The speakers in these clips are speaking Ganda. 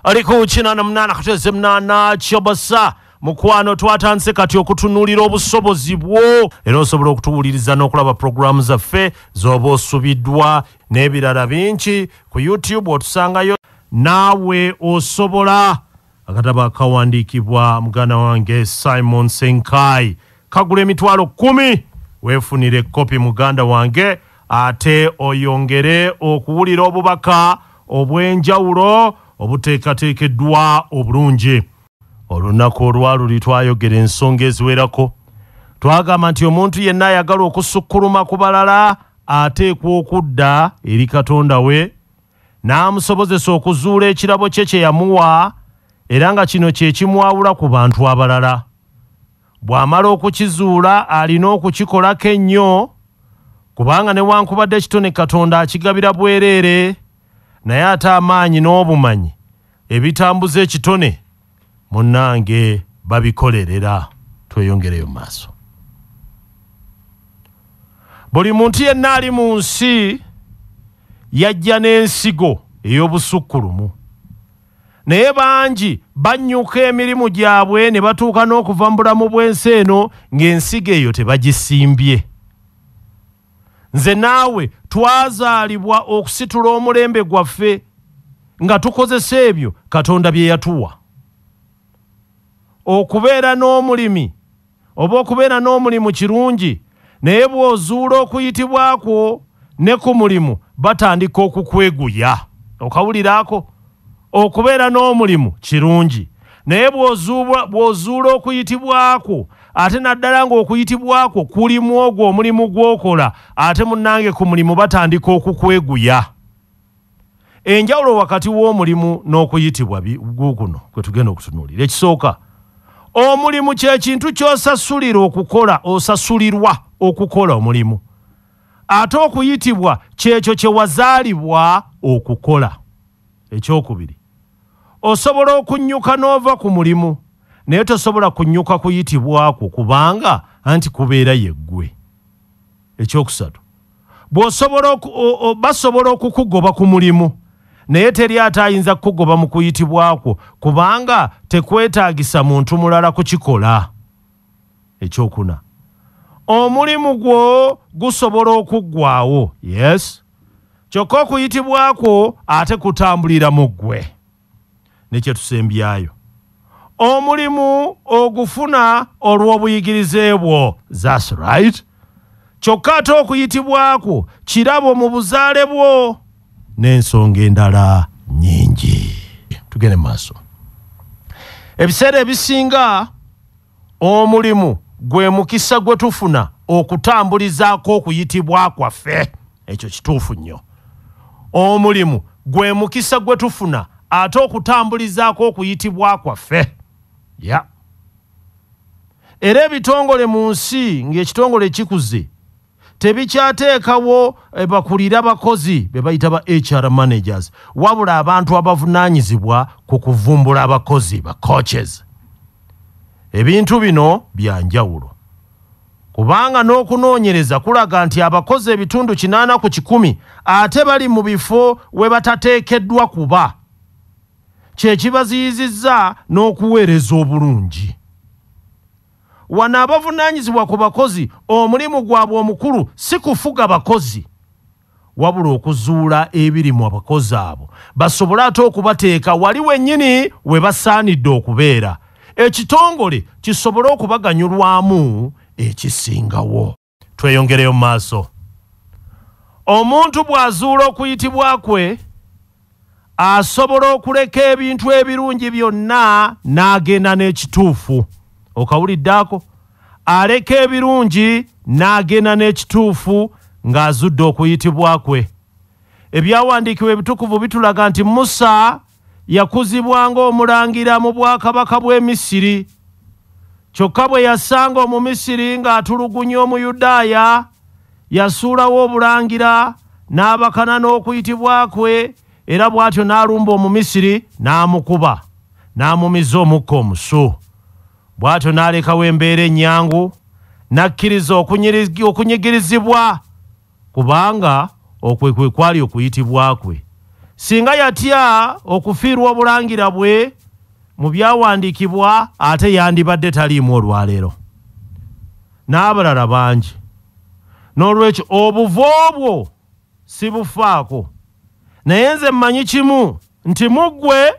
Aliko china na mnana kateze mnana chobasa mukwano twatanse kati okutunulira obusobozi bwo era osobola okutuwuliriza n'okulaba programu zaffe z'oba osubiddwa n'ebirala bingi ku YouTube otusangayo Naawe Osobola akataba kawandiikibwa muganda wange Simon Senkai kagula emitwalo 10 weefunire kopi muganda wange ate oyongere okuwulira obubaka obw'enjawulo obuteekateekeddwa obulungi. Olunaku olwaluli twayogera ensonga eziwerako twagamba nti omuntu yenna ayagala okusukkuluma ku balala ateekwa okudda eri Katonda we n'amusobozesa okuzuula ekirabo kye kye yamuwa era nga kino kye kimwawula ku bantu abalala. Bw'amala okukizuula alina okukikolako ennyo kubanga newankubadde kitone Katonda akigabira bwereere naye ate amaanyi n'obumanyi ebitambuza ekitone munnange babikolerera. Tweyongereyo maaso. Buli muntu yenna ali mu nsi yajja n'ensigo ey'obusukkulumu naye bangi bannyuka emirimu gyabwe ne batuuka n'okuva mu bulamu bw'ensi eno ng'ensigo eyo tebagisimbye. Nze naawe twazaalibwa okusitula omulembe gwaffe nga tukozesa ebyo Katonda bye yatuwa. Okubeera n'omulimi oba okubeera n'omulimu kirungi naye bw'ozuula okuyitibwako ne ku mulimu batandika okukweguya. Okawuliraako? Okubeera n'omulimu kirungi naye bw'ozuula okuyitibwako ate naddala ng'okuyitibwako kulimu ogwo omulimu gw'okola ate munnange ku mulimu batandika okukweguya. Enjawulo wakati w'omulimu n'okuyitibwa guguno kwe tugenda okutunuulira. Ekisooka, omulimu kye kintu ky'osasulira okukola, osasulirwa okukola omulimu. Ate okuyitibwa kyekyo kye wazaalibwa okukola. Ekyokubiri, osobola okunnyuka n'ova ku mulimu naye tosobola kunnyuka kuyitibwako kubanga anti kubeera yeggwe. Ekyokusatu, basobola okukugoba ku mulimu naye teri ate ayinza kukugoba mu kuyitibwako kubanga tekwetaagisa muntu mulala kukikola. Ekyokuna, omulimu gwo gusobola okuggwaawo, yes, kyokka okuyitibwako ate kutambulira mu ggwe. Nekye tusembyayo, omulimu ogufuna olw'obuyigirize bwo, that's right, kyokka ate okuyitibwako kirabo mu buzaale bwo n'ensonga endala nnyingi. Tugende maaso. Ebiseera ebisinga omulimu gwe mukisa gwe tufuna okutambulizaako okuyitibwa kwaffe. Ekyo kituufu nnyo. Omulimu gwe mukisa gwe tufuna ate okutambulizaako okuyitibwa kwaffe. Ya. Era ebitongole mu nsi ng'ekitongole kikuze tebikyateekawo bakulira bakozi be bayita ba HR managers wabula abantu abavunaanyizibwa ku kuvumbula abakozi ba coaches. Ebintu bino bya njawulo kubanga n'okunoonyereza kulaga nti abakozi ebitundu 80 ku 100 ate bali mu bifo we batateekeddwa kuba. Kye kibaziyizizza n'okuweereza obulungi. Wano abavunaanyizibwa ku bakozi omulimu gwabwe omukulu si kufuga bakozi wabula okuzuula ebiri mu abakozi abo basobole ate okubateeka wali wennyini we basaanidde okubeera ekitongole kisobole okubaganyulwamu ekisingawo. Tweyongereyo mu maaso. Omuntu bw'azuula okuyitibwa kwe asobola okuleka ebintu ebirungi byonna n'agenda n'ekituufu. Okawuliddaako? Aleka ebirungi n'agenda n'ekituufu ng'azudde okuyitibwa kwe. Ebyawandiikibwa ebitukuvu bitulaga nti Musa yakuzibwa ng'omulangira mu bwakabaka bw'e Misiri. Kyokka bwe yasanga Omumisiri ng'atulugunya Omuyudaaya yasuulawo obulangira n'abakana n'okuyitibwa kwe era bw'atyo n'alumba Omumisiri n'amukuba n'amumiza omukka omusu. Bw'atyo n'alekawo embeera ennyangu n'akkiriza okunyigirizibwa kubanga okwe kwali okuyitibwa kwe. singa yatya okufiirwa obulangira bwe mu byawandiikibwa ate yandibadde taliimu olwaleero n'abalala bangi. N'olwekyo obuvo obwo si bufaako, naye nze mmanyi kimu nti muggwe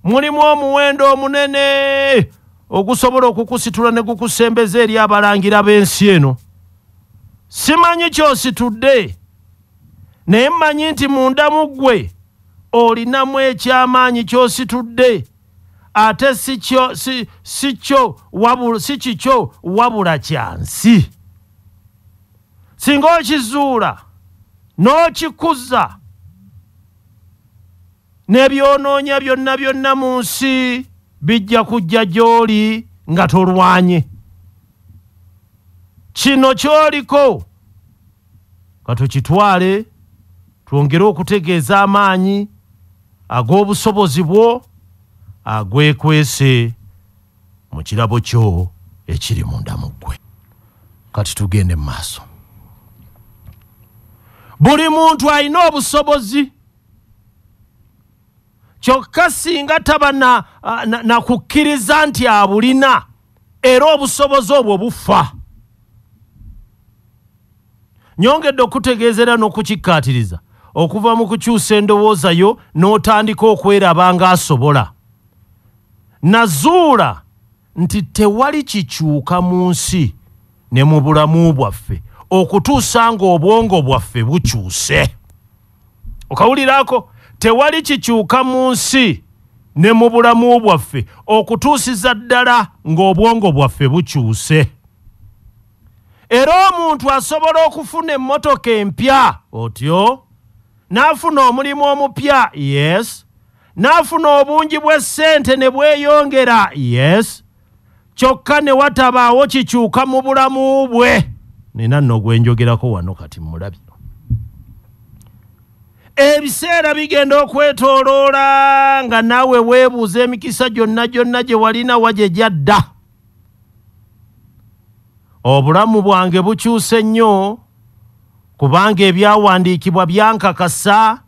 mulimu omuwendo omunene ogusobola okukusitula ne gukusembeza eri abalangira b'ensi eno. Simanyi ky'ositudde, naye mmanyi nti munda muggwe olinamu eky'amaanyi ky'ositudde, ate si kikyo wabula kyansi. Singa okizuula n'okikuza n'ebyonoonya byonna mu nsi bijja kujja gy'oli nga tolwanye. Kino ky'oliko katukitwale twongere okutegeeza amaanyi ag'obusobozi bwo agwekwese mu kirabo kyo ekiri munda mu ggwe. Kati tugende mu maaso. Buli muntu alina obusobozi, kyokka singa taba na kukkiriza nti abulina era obusobozi obwo bufa. Nyongedde okutegeezera n'okukikkaatiriza okuva mu kukyusa endowooza yo n'otandika okweraba ng'asobola. Nazuula nti tewali kikyuka mu nsi ne mu bulamu bwaffe okutuusa ng'obwongo bwaffe bukyuse. Okawuliraako? Tewali kikyuka mu nsi ne mu bulamu bwaffe okutuusiza ddala ng'obwongo bwaffe bukyuse. Era omuntu asobola okufuna emmotoka empya otyo, n'afuna omulimu omupya, yes, n'afuna obungi bw'essente ne bweyongera, yes, kyokka ne watabaawo kikyuka mu bulamu bwe. Nina nno gwenjogerako wano kati mulabye. Ebiseera bigenda okwetooloola nga naawe weebuuza emikisa gyonna gye walina wa gye gyadda. Obulamu bwange bukyuse nnyo kubanga ebyawandiikibwa byankakasa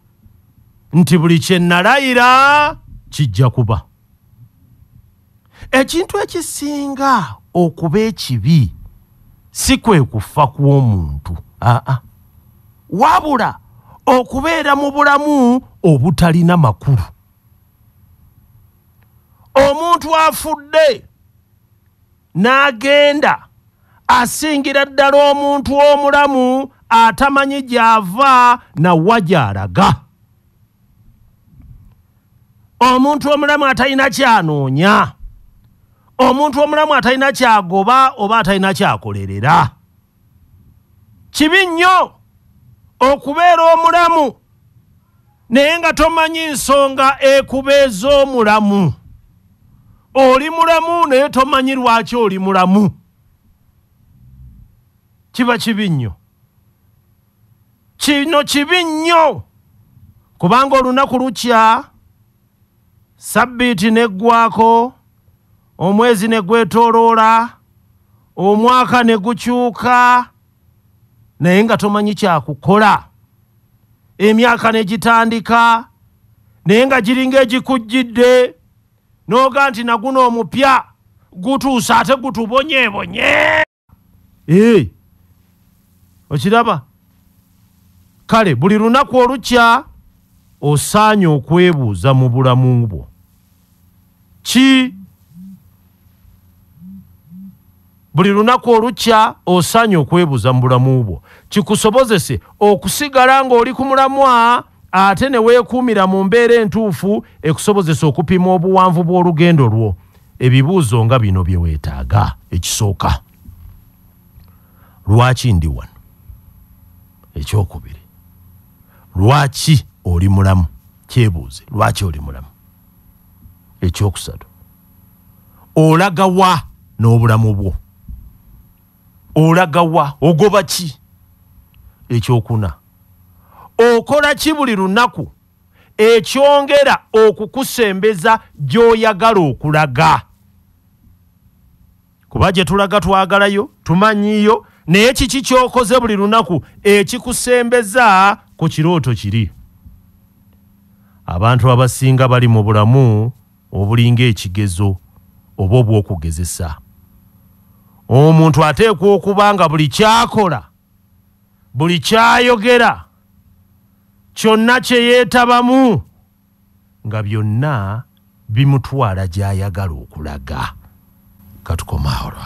nti buli kye nalayira kijja kuba. Ekintu ekisinga okuba ekibi si kwe kufa kw'omuntu, wabula okubeera mu bulamu obutalina makulu. Omuntu afudde n'agenda asingira ddala omuntu omulamu atamanyi gy'ava na wa gy'alaga. Omuntu omulamu atalina kyanoonya, omuntu omulamu atalina kyagoba oba atalina kyakolerera. Kibi nnyo okubeera omulamu naye nga tomanyi nsonga ekubeeza omulamu. Oli mulamu naye tomanyi lwaki oli mulamu. Kiba kibi nnyo. Kino kibi nnyo kubanga olunaku lukya, sabbiiti neggwaako, omwezi ne gwetooloola, omwaka ne gukyuka, naye nga tomanyi kyakukola. Emyaka ne gitandika naye nga giringa egikujjidde, n'oga nti naguno omupya gutuusa ate gutubonyeebonye. Okiraba? Kale buli lunaku olukya osaanye okwebuuza mu bulamu bwo. Buli lunaku olukya osaanye okwebuuza mu bulamu bwo. Kikusobozese okusigala ng'oli ku mulamwa ate ne weekuumira mu mbeera entuufu ekusobozesa okupima obuwanvu bw'olugendo lwo. Ebibuuzo nga bino bye weetaaga. Ekisooka, lwaki ndi wano? Ekyokubiri, lwaki oli mulamu? Kyebuuze, lwaki oli mulamu? Ekyokusatu, olaga wa n'obulamu bwo? Olaga wa? Ogoba ki? Ekyokuna, okola ki buli lunaku ekyongera okukusembeza gy'oyagala okulaga? Kuba gye tulaga twagalayo, tumanyiyo, naye kiki ky'okoze buli lunaku ekikusembeza ku kirooto kiri? abantu abasinga bali mu bulamu obulinga ekigezo oba obw'okugezesa. Omuntu ateekwa okuba nga buli kyakola, buli kyayogera, kyonna kye yeetabamu nga byonna bimutwala gy'ayagala okulaga. Katukomaawo.